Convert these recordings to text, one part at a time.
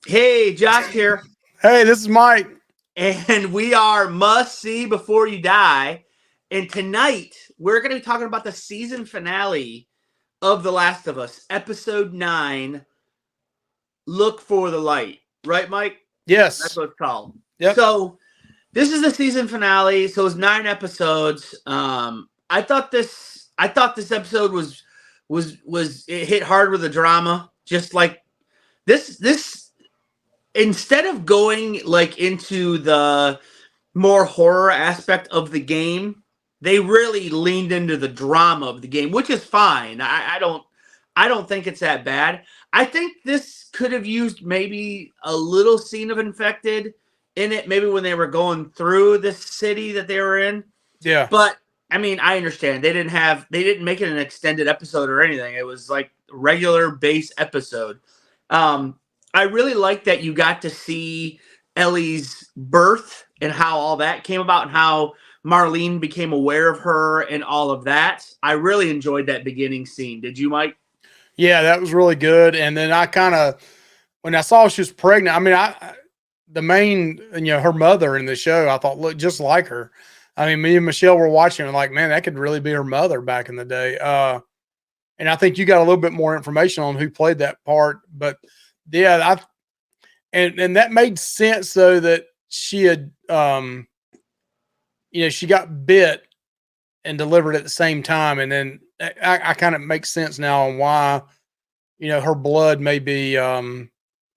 Hey, Josh here, Hey, this is Mike. and we are Must See Before You Die. And tonight, we're going to be talking about the season finale of The Last of Us, episode 9, Look for the Light. Right, Mike? That's Yes. what it's called. Yep. So, this is the season finale. So, it's 9 episodes. I thought this episode was it hit hard with the drama, just like this instead of going like into the more horror aspect of the game, they really leaned into the drama of the game, which is fine. I don't think it's that bad. I think this could have used maybe a little scene of infected in it, maybe when they were going through this city that they were in. Yeah. But I mean, I understand they didn't make it an extended episode or anything. It was like regular base episode. Um, I really like that you got to see Ellie's birth and how all that came about and how Marlene became aware of her and all of that. I really enjoyed that beginning scene. Did you, Mike? Yeah, that was really good. And then I kind of, when I saw she was pregnant, I mean, the main, her mother in the show, I thought looked just like her. I mean, me and Michelle were watching and like, man, that could really be her mother back in the day. And I think you got a little bit more information on who played that part. But yeah, and that made sense though that she had, she got bit and delivered at the same time. And then I kind of makes sense now on why, her blood maybe kind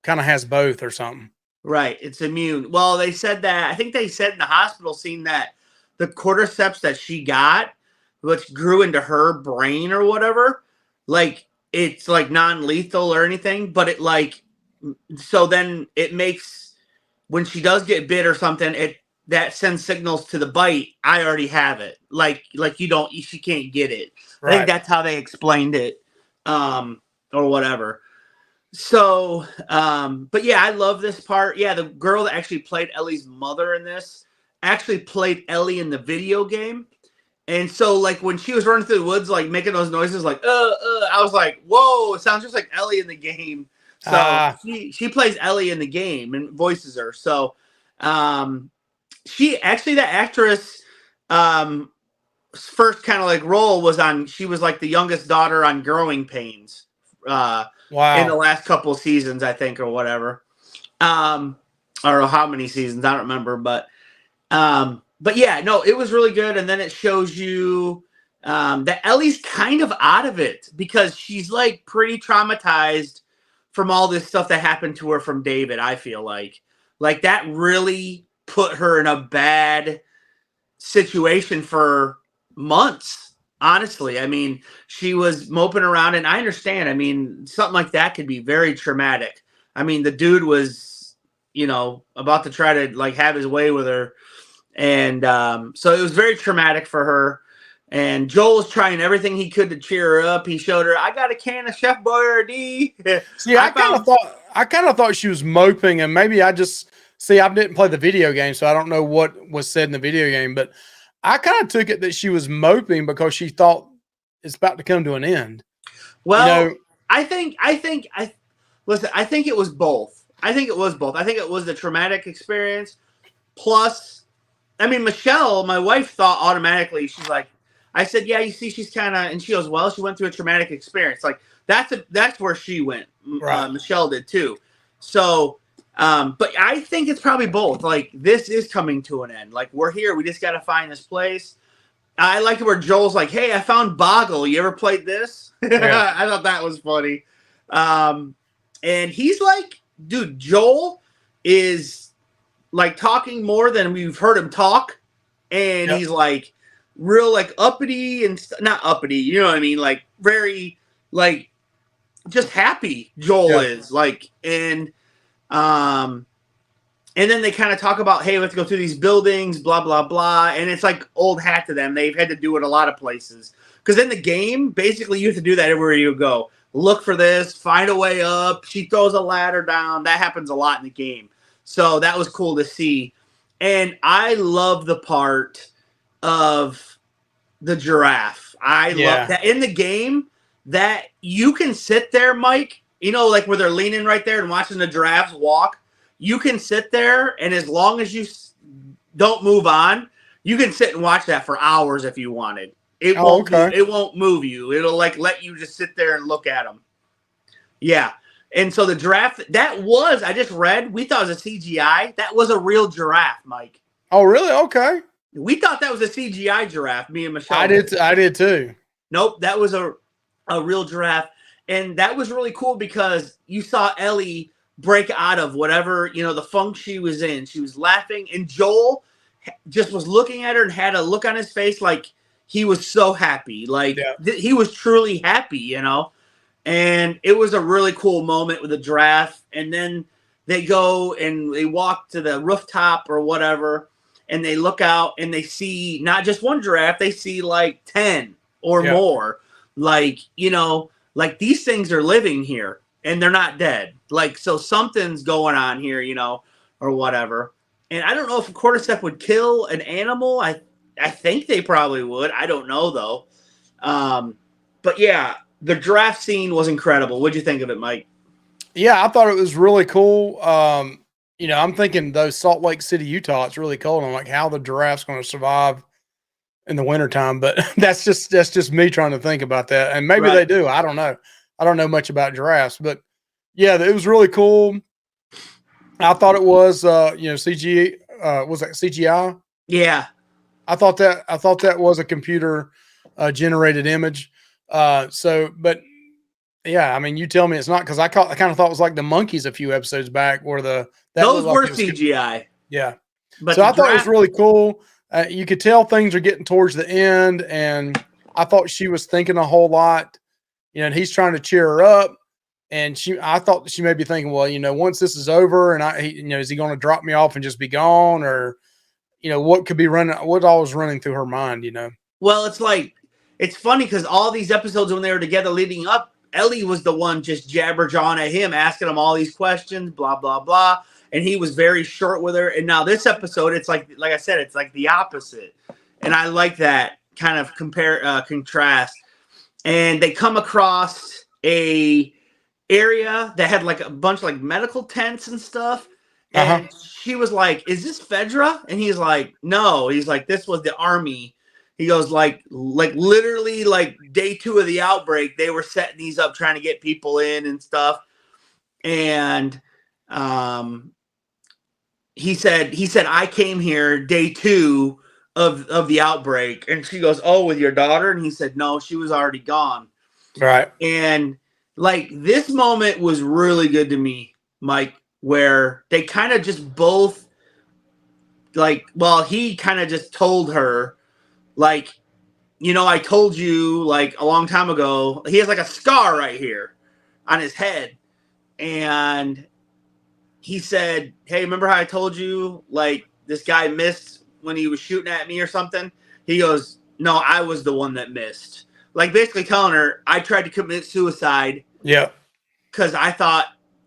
of has both or something. Right, it's immune. Well, they said that I think they said in the hospital scene that the cordyceps that she got, which grew into her brain or whatever, like it's like non-lethal or anything, but it like so then it makes when she does get bit or something, it that sends signals to the bite. I already have it. Like you don't, she can't get it. I think Right. that's how they explained it, or whatever. So, but yeah, I love this part. Yeah, the girl that actually played Ellie's mother in this actually played Ellie in the video game. And so, like, when she was running through the woods, like, making those noises, like, I was like, whoa, it sounds just like Ellie in the game. So, Ah, she plays Ellie in the game and voices her. So, um, she actually, that actress, um, first kind of like role was on, she was like the youngest daughter on Growing Pains. Uh, in the wow. last couple of seasons, I think, or whatever. Um, I don't know how many seasons, I don't remember, but yeah, no, it was really good. And then it shows you that Ellie's kind of out of it because she's like pretty traumatized from all this stuff that happened to her from David. I feel like that really put her in a bad situation for months. Honestly, I mean, she was moping around, and I understand. I mean, something like that could be very traumatic. I mean, the dude was, about to try to like have his way with her, and so it was very traumatic for her. And Joel was trying everything he could to cheer her up. He showed her, I got a can of Chef Boyardee. See, I found I kind of thought she was moping, and maybe I just see I didn't play the video game, so I don't know what was said in the video game, but I kind of took it that she was moping because she thought it's about to come to an end. You well. know, I listen. I think it was both. I think it was both. I think it was the traumatic experience plus. I mean, Michelle, my wife, thought automatically. She's like, I said, yeah, you see, she's kind of, and she goes, well, she went through a traumatic experience. Like that's where she went. right? Michelle did too. So, but I think it's probably both. Like this is coming to an end. Like we're here. We just got to find this place. I liked where Joel's like, "Hey, I found Boggle. You ever played this?" Yeah, I thought that was funny. Um, and he's like, dude, Joel is like talking more than we've heard him talk, and yep, he's like real like uppity and not uppity, you know what I mean? Like very like just happy. Joel yeah, is like, um, and then they kind of talk about, hey, let's go through these buildings, blah blah blah, and it's like old hat to them. They've had to do it a lot of places because in the game, basically, you have to do that everywhere you go. Look for this, find a way up. She throws a ladder down. That happens a lot in the game, so that was cool to see. And I love the part of the giraffe. I love yeah, that in the game that you can sit there, Mike, like where they're leaning right there and watching the giraffes walk. You can sit there, and as long as you don't move on, you can sit and watch that for hours if you wanted. It won't. Okay. It won't move you. It'll like let you just sit there and look at them. Yeah. And so the giraffe I just read. We thought it was a CGI. That was a real giraffe, Mike. Oh, really? Okay. We thought that was a CGI giraffe. Me and Michelle. I did too. Nope, that was a real giraffe, and that was really cool because you saw Ellie break out of whatever the funk she was in. She was laughing, and Joel just was looking at her and had a look on his face like he was so happy, like he was truly happy, And it was a really cool moment with the giraffe, and then they go and they walk to the rooftop or whatever, and they look out and they see not just one giraffe, they see like 10 or more. Like, like these things are living here and they're not dead. Like, so something's going on here, or whatever. And I don't know if a cordyceps would kill an animal. I think they probably would. I don't know though. But yeah, the giraffe scene was incredible. What'd you think of it, Mike? Yeah, I thought it was really cool. I'm thinking those Salt Lake City, Utah, it's really cold. I'm like, how the giraffe's going to survive in the wintertime, but that's just me trying to think about that. And maybe they do. I don't know. I don't know much about giraffes, but yeah, it was really cool. I thought it was, CG, was that CGI? Yeah. I thought that was a computer generated image. But yeah, I mean, you tell me it's not, because I kind of thought it was like the monkeys a few episodes back where those were CGI. Yeah. But so I thought it was really cool. You could tell things are getting towards the end, and I thought she was thinking a whole lot, and he's trying to cheer her up. And I thought she may be thinking, well, once this is over, and is he going to drop me off and just be gone, or, what all was running through her mind, Well, it's funny because all these episodes when they were together leading up, Ellie was the one just jabber-jawing at him, asking him all these questions, blah, blah, blah. And he was very short with her. And now this episode, it's like I said, it's like the opposite. And I like that kind of contrast. And they come across a area that had like a bunch of like medical tents and stuff. And she was like, "Is this Fedra?" And he's like, "No." He's like, "This was the army." He goes like literally like day 2 of the outbreak, they were setting these up, trying to get people in and stuff. And he said, "I came here day 2 of the outbreak." And she goes, "Oh, with your daughter?" And he said, "No, she was already gone." Right. And like this moment was really good to me, Mike, where they kind of just both he kind of just told her, like, I told you like a long time ago, he has like a scar right here on his head. And he said, "Hey, remember how I told you like this guy missed when he was shooting at me or something?" He goes, "No, I was the one that missed." Like basically telling her, I tried to commit suicide. Yeah. Because I thought,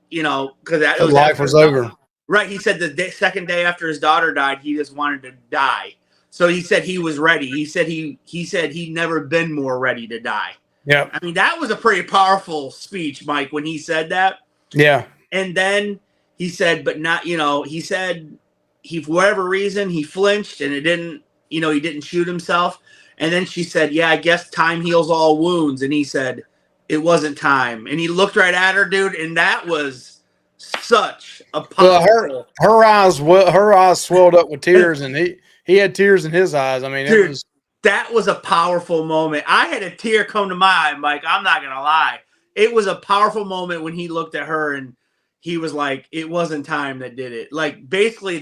because his life was over. Right. He said the second day after his daughter died, he just wanted to die. So he said he was ready. He said he'd never been more ready to die. Yeah. I mean, that was a pretty powerful speech, Mike, when he said that. Yeah. And then he said, but not, he said for whatever reason, he flinched and it didn't, he didn't shoot himself. And then she said, "Yeah, I guess time heals all wounds." And he said, "It wasn't time." And he looked right at her, dude. And that was such a powerful. Her eyes swelled up with tears, and he had tears in his eyes. I mean, dude, that was a powerful moment. I had a tear come to my eye, Mike. I'm not going to lie. It was a powerful moment when he looked at her and he was like, "It wasn't time that did it." Like basically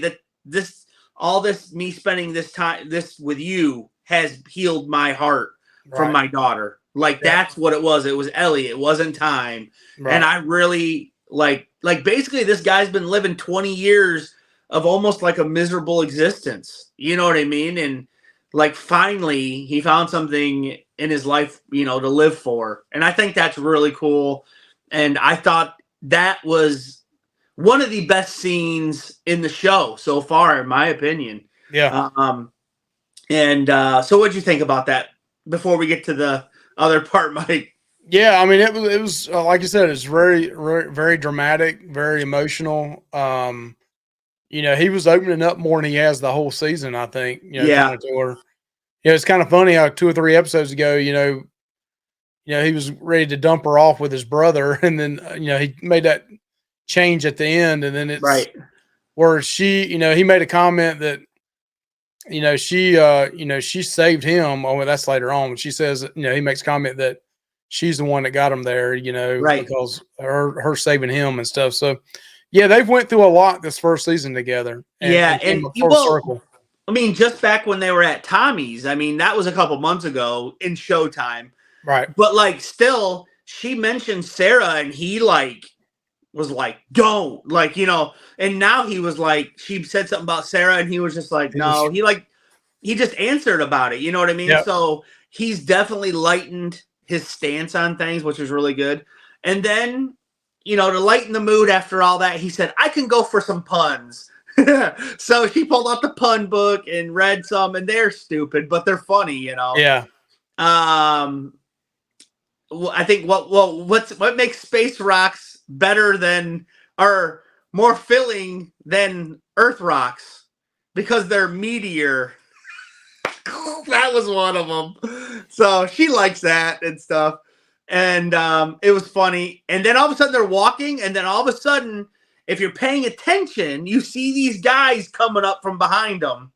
me spending this with you has healed my heart from my daughter. Like that's what it was. It was Ellie. It wasn't time. Right. And I really like basically this guy's been living 20 years of almost like a miserable existence. You know what I mean? And like finally he found something in his life, to live for. And I think that's really cool. And I thought that was one of the best scenes in the show so far, in my opinion. Yeah. So what'd you think about that before we get to the other part, Mike? Yeah, I mean, it was like you said, it's very dramatic, very emotional. He was opening up more than he has the whole season, I think, kind Yeah, of to her. It's kind of funny how 2 or 3 episodes ago, he was ready to dump her off with his brother, and then, he made that change at the end, and then it's right. where he made a comment that, she saved him. Oh, well, that's later on. She says, he makes comment that she's the one that got him there, Right. because her saving him and stuff. So, yeah, they've went through a lot this first season together, and Yeah, came and full well, circle. I mean, just back when they were at Tommy's, I mean, that was a couple months ago in Showtime. Right. But like, still, she mentioned Sarah, and he like was like, "Don't," like, And now he was like, she said something about Sarah, and he was just like, He was, "No." He just answered about it. You know what I mean? yeah, So he's definitely lightened his stance on things, which is really good. And then, to lighten the mood after all that, he said, "I can go for some puns." So she pulled out the pun book and read some, and they're stupid, but they're funny. yeah, Um, I think what makes Space Rocks better than or more filling than Earth Rocks because they're meteor. That was one of them. So she likes that and stuff. And it was funny. And then all of a sudden they're walking, and then all of a sudden, if you're paying attention, you see these guys coming up from behind them.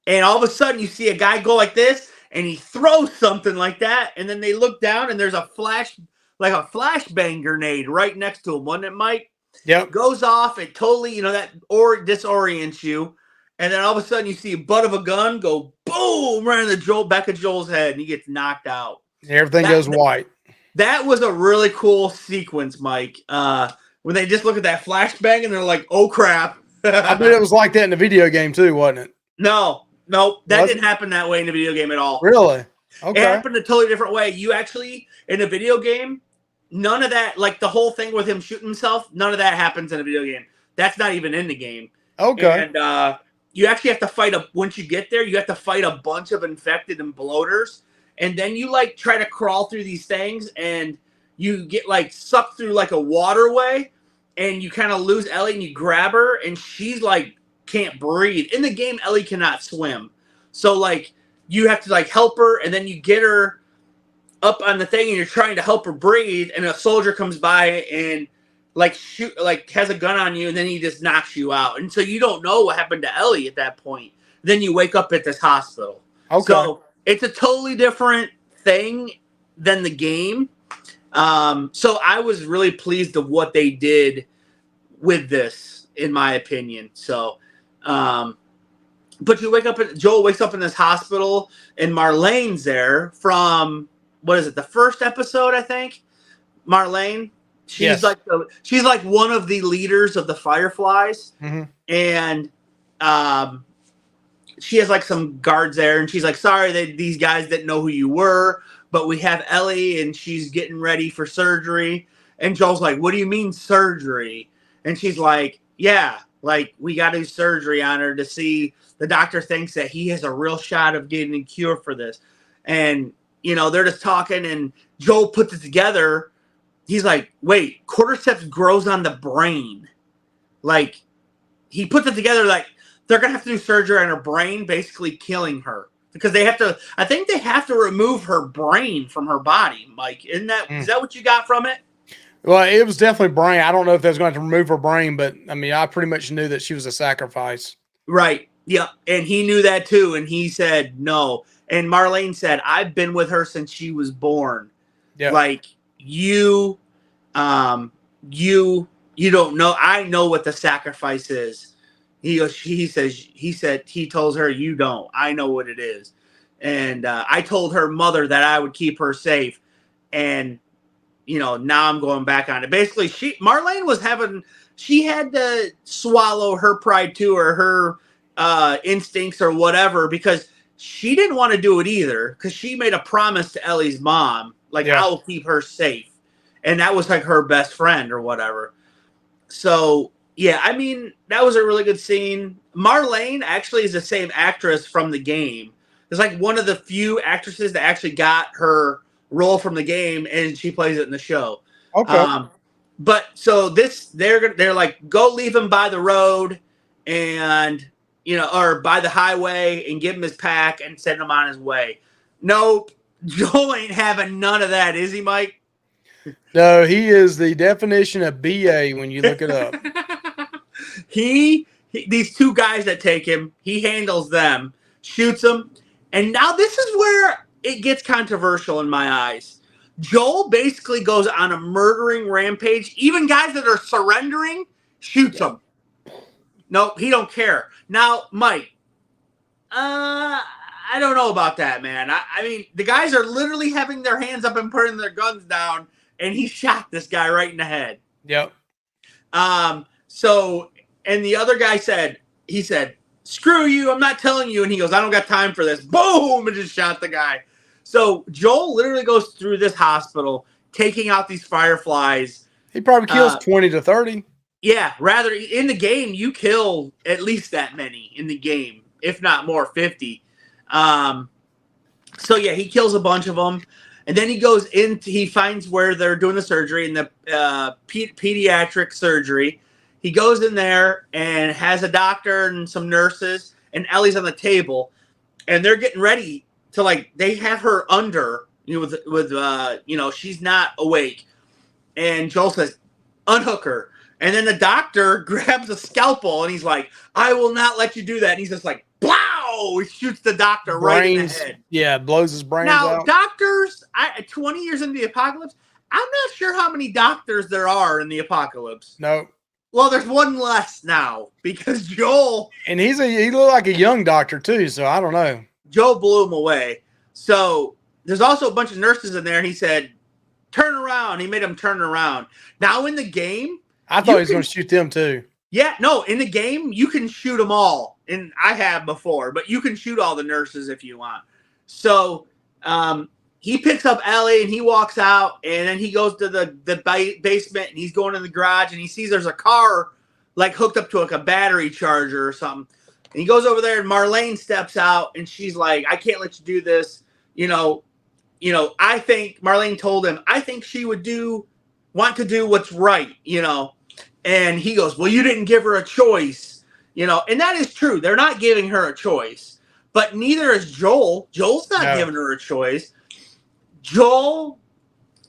And all of a sudden you see a guy go like this, and he throws something like that, and then they look down, and there's a flashbang grenade right next to him, wasn't it, Mike? yep. Goes off, it totally, that or disorients you, and then all of a sudden you see a butt of a gun go boom right in the back of Joel's head, and he gets knocked out. Everything That goes white. that was a really cool sequence, Mike. When they just look at that flashbang and they're like, "Oh crap!" I bet it was like that in the video game too, wasn't it? No, that Was didn't it happen that way in the video game at all. really? It Okay. happened a totally different way. You actually, in a video game, none of that, like the whole thing with him shooting himself, none of that happens in a video game. That's not even in the game. Okay. And you actually have to once you get there, you have to fight a bunch of infected and bloaters. And then you like try to crawl through these things, and you get like sucked through like a waterway, and you kind of lose Ellie, and you grab her, and she's like can't breathe. In the game, Ellie cannot swim. So like you have to like help her, and then you get her up on the thing, and you're trying to help her breathe, and a soldier comes by and has a gun on you, and then he just knocks you out, and so you don't know what happened to Ellie at that point. Then you wake up at this hospital. Okay. So it's a totally different thing than the game. So I was really pleased of what they did with this, in my opinion. So but Joel wakes up in this hospital, and Marlene's there from, what is it, the first episode, I think. Marlene, she's Yes. like one of the leaders of the Fireflies, Hmm. and she has like some guards there, and she's like, "Sorry that these guys didn't know who you were, but we have Ellie, and she's getting ready for surgery." And Joel's like, "What do you mean surgery?" And she's like, "Yeah, like we got to do surgery on her to see. The doctor thinks that he has a real shot of getting a cure for this." And they're just talking, and Joel puts it together. He's like, "Wait, cordyceps grows on the brain." Like, he puts it together like they're gonna have to do surgery on her brain, basically killing her, because they have to. I think they have to remove her brain from her body. Mike, is that what you got from it? Well, it was definitely brain. I don't know if they was going to remove her brain, but I mean, I pretty much knew that she was a sacrifice. Right. Yeah. And he knew that too, and he said no. And Marlene said, "I've been with her since she was born. Yeah. Like you, um, you don't know. I know what the sacrifice is." He told her, "You don't. I know what it is." And I told her mother that I would keep her safe. And now I'm going back on it. Basically, Marlene she had to swallow her pride too, or her instincts or whatever, because she didn't want to do it either, because she made a promise to Ellie's mom, like, Yeah. "I'll keep her safe." And that was like her best friend or whatever. So yeah, I mean, that was a really good scene. Marlene actually is the same actress from the game. It's like one of the few actresses that actually got her role from the game, and she plays it in the show. Okay. But so they're like, go leave him by the road, and or by the highway, and give him his pack and send him on his way. Nope, Joel ain't having none of that, is he, Mike? No, he is the definition of BA when you look it up. These two guys that take him, he handles them, shoots them, and now this is where it gets controversial in my eyes. Joel basically goes on a murdering rampage. Even guys that are surrendering, shoots them. Nope, he don't care. Now, Mike, I don't know about that, man. I mean, the guys are literally having their hands up and putting their guns down, and he shot this guy right in the head. Yep. So, and the other guy said, screw you, I'm not telling you. And he goes, I don't got time for this. Boom, and just shot the guy. So Joel literally goes through this hospital, taking out these fireflies. He probably kills 20 to 30. Yeah, rather in the game, you kill at least that many in the game, if not more, 50. So yeah, he kills a bunch of them. And then he finds where they're doing the surgery, in the pediatric surgery. He goes in there and has a doctor and some nurses, and Ellie's on the table, and they're getting ready to, they have her under, with she's not awake. And Joel says, unhook her. And then the doctor grabs a scalpel, and he's like, I will not let you do that. And he's just like, blow! He shoots the doctor right in the head. Yeah, blows his brains out. Now, doctors, 20 years into the apocalypse, I'm not sure how many doctors there are in the apocalypse. No. Well, there's one less now, because Joel... And he looked like a young doctor, too, so I don't know. Joe blew him away. So there's also a bunch of nurses in there, and he said, turn around. He made them turn around. Now in the game... I thought he was going to shoot them, too. Yeah, no, in the game, you can shoot them all. And I have before, but you can shoot all the nurses if you want. So he picks up Ellie, and he walks out, and then he goes to the basement, and he's going in the garage, and he sees there's a car hooked up to a battery charger or something. And he goes over there, and Marlene steps out, and she's like, I can't let you do this. I think Marlene told him, I think she would want to do what's right, And he goes, well, you didn't give her a choice, and that is true. They're not giving her a choice, but neither is Joel. Joel's not giving her a choice. Joel,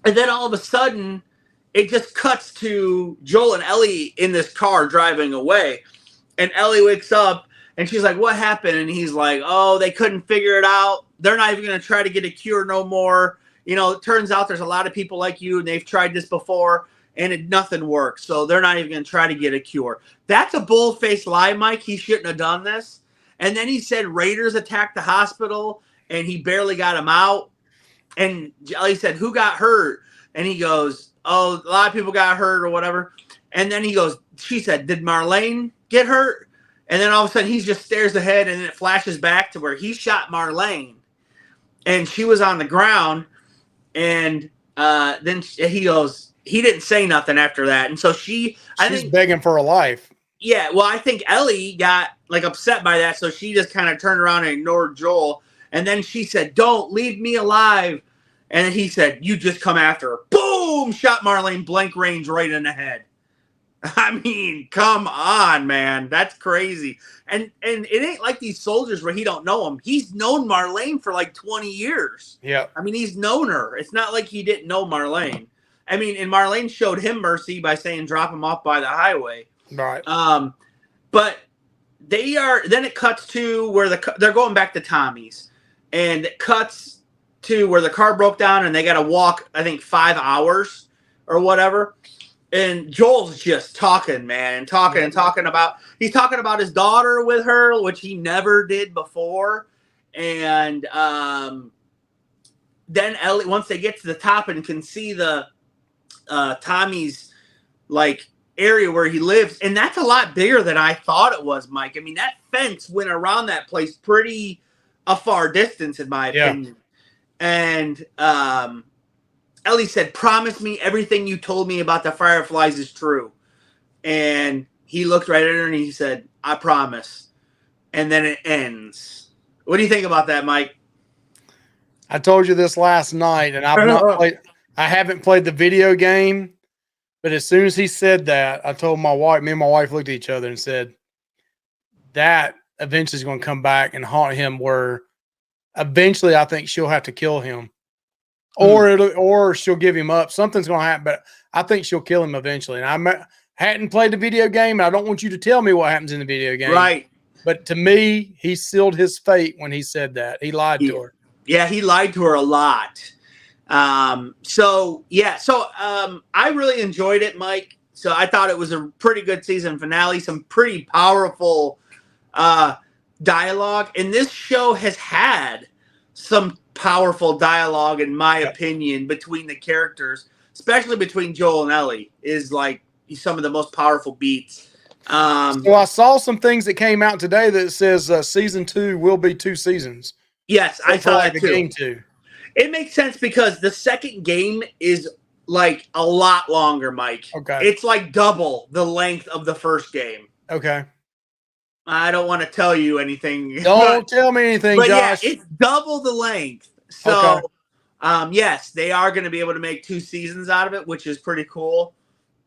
and then all of a sudden, it just cuts to Joel and Ellie in this car driving away. And Ellie wakes up, and she's like, what happened? And he's like, oh, they couldn't figure it out. They're not even going to try to get a cure no more. It turns out there's a lot of people like you, and they've tried this before, and nothing works. So they're not even going to try to get a cure. That's a bull-faced lie, Mike. He shouldn't have done this. And then he said Raiders attacked the hospital, and he barely got him out. And Ellie said, who got hurt? And he goes, oh, a lot of people got hurt or whatever. And then she said, did Marlene get hurt? And then all of a sudden he just stares ahead, and then it flashes back to where he shot Marlene. And she was on the ground. And then he goes, he didn't say nothing after that. And so she's begging for her life. Yeah, well, I think Ellie got upset by that. So she just kind of turned around and ignored Joel. And then she said, don't leave me alive. And he said, you just come after her. Boom! Shot Marlene blank range right in the head. I mean, come on, man. That's crazy. And it ain't like these soldiers where he don't know them. He's known Marlene for 20 years. Yeah. I mean, he's known her. It's not like he didn't know Marlene. I mean, and Marlene showed him mercy by saying drop him off by the highway. Right. But then it cuts to where they're going back to Tommy's. And it cuts to where the car broke down, and they got to walk, I think, 5 hours or whatever. And Joel's just talking, man, and talking about he's talking about his daughter with her, which he never did before. And then Ellie, once they get to the top and can see the Tommy's area where he lives, and that's a lot bigger than I thought it was, Mike. I mean, that fence went around that place pretty a far distance, in my opinion. And Ellie said, promise me everything you told me about the fireflies is true. And he looked right at her and he said, I promise. And then it ends. What do you think about that, Mike? I told you this last night, and I haven't played the video game, but as soon as he said that, I told my wife, me and my wife looked at each other and said, that eventually is going to come back and haunt him, where eventually I think she'll have to kill him. Or she'll give him up. Something's going to happen, but I think she'll kill him eventually. And I hadn't played the video game. And I don't want you to tell me what happens in the video game. Right. But to me, he sealed his fate when he said that. He lied to her. Yeah, he lied to her a lot. I really enjoyed it, Mike. So I thought it was a pretty good season finale. Some pretty powerful dialogue. And this show has had some powerful dialogue, in my opinion, between the characters, especially between Joel and Ellie, is like some of the most powerful beats. So I saw some things that came out today that says season 2 will be 2 seasons. Yes, I saw that too. Game 2. It makes sense because the second game is like a lot longer, Mike. Okay. It's like double the length of the first game. Okay. I don't want to tell you anything. Don't tell me anything, but Josh. Yeah, it's double the length. So, yes, they are going to be able to make 2 seasons out of it, which is pretty cool.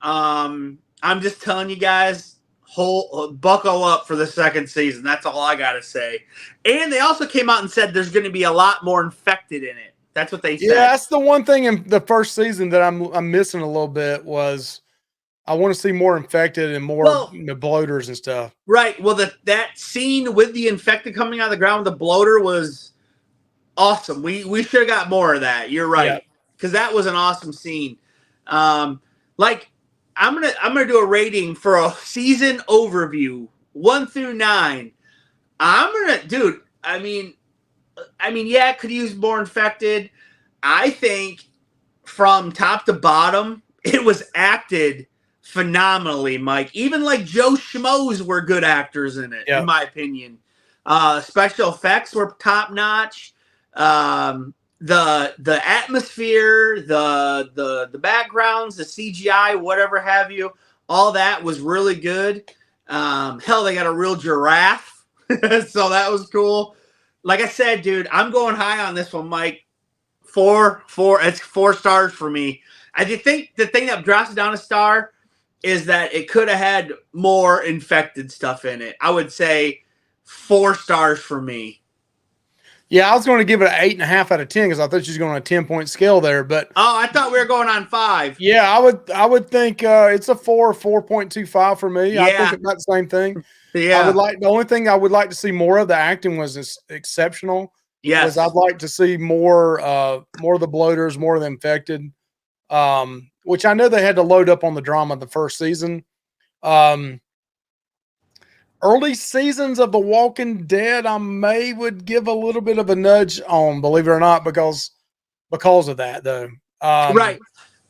I'm just telling you guys, buckle up for the second season. That's all I got to say. And they also came out and said there's going to be a lot more infected in it. That's what they said. Yeah, that's the one thing in the first season that I'm missing a little bit was I want to see more infected and more bloaters and stuff. Right. Well, that scene with the infected coming out of the ground with the bloater was awesome. We should have got more of that. You're right. Because that was an awesome scene. I'm gonna do a rating for a season overview, 1 through 9. Yeah, it could use more infected. I think from top to bottom, it was acted phenomenally, Mike. Even like Joe Schmoes were good actors in it, in my opinion. Special effects were top notch. The atmosphere, the backgrounds, the CGI, whatever have you, all that was really good. Hell, they got a real giraffe, so that was cool. Like I said, dude, I'm going high on this one, Mike. 4. It's 4 stars for me. I think the thing that drops it down a star is that it could have had more infected stuff in it. I would say 4 stars for me. Yeah, I was going to give it an 8.5 out of 10 because I thought she was going on a 10-point scale there. But I thought we were going on 5. Yeah, I would think it's a 4.25 for me. Yeah. I think about the same thing. Yeah, the only thing I would like to see more of, the acting was exceptional. Yes, I'd like to see more of the bloaters, more of the infected. Which I know they had to load up on the drama the first season. Early seasons of The Walking Dead, I would give a little bit of a nudge on, believe it or not, because of that though. Right.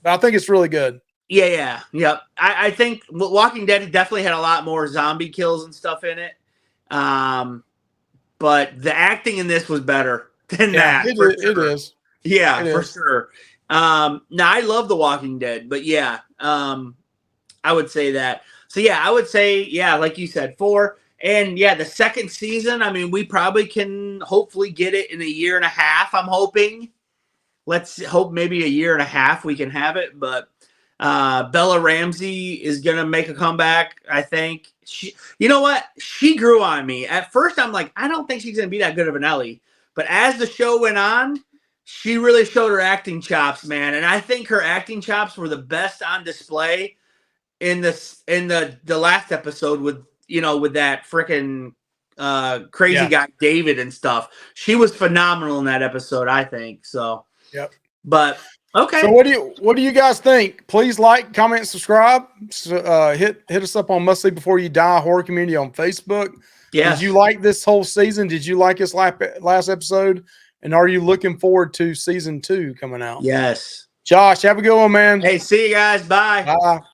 But I think it's really good. Yeah. I think Walking Dead definitely had a lot more zombie kills and stuff in it. But the acting in this was better than that. It is. Yeah, for sure. Now I love The Walking Dead, but yeah, I would say that. So yeah, I would say, like you said, 4. And yeah, the second season, I mean, we probably can hopefully get it in a year and a half, I'm hoping. Let's hope maybe a year and a half we can have it. But Bella Ramsey is going to make a comeback, I think. You know what? She grew on me. At first, I'm like, I don't think she's going to be that good of an Ellie. But as the show went on, she really showed her acting chops, man. And I think her acting chops were the best on display in the last episode with that freaking crazy guy David and stuff. She was phenomenal in that episode, I think. So yep. But okay. So what do you guys think? Please like, comment, subscribe. Hit us up on Must See Before You Die Horror Community on Facebook. Yeah. Did you like this whole season? Did you like this last episode? And are you looking forward to season 2 coming out? Yes. Josh, have a good one, man. Hey, see you guys. Bye. Bye.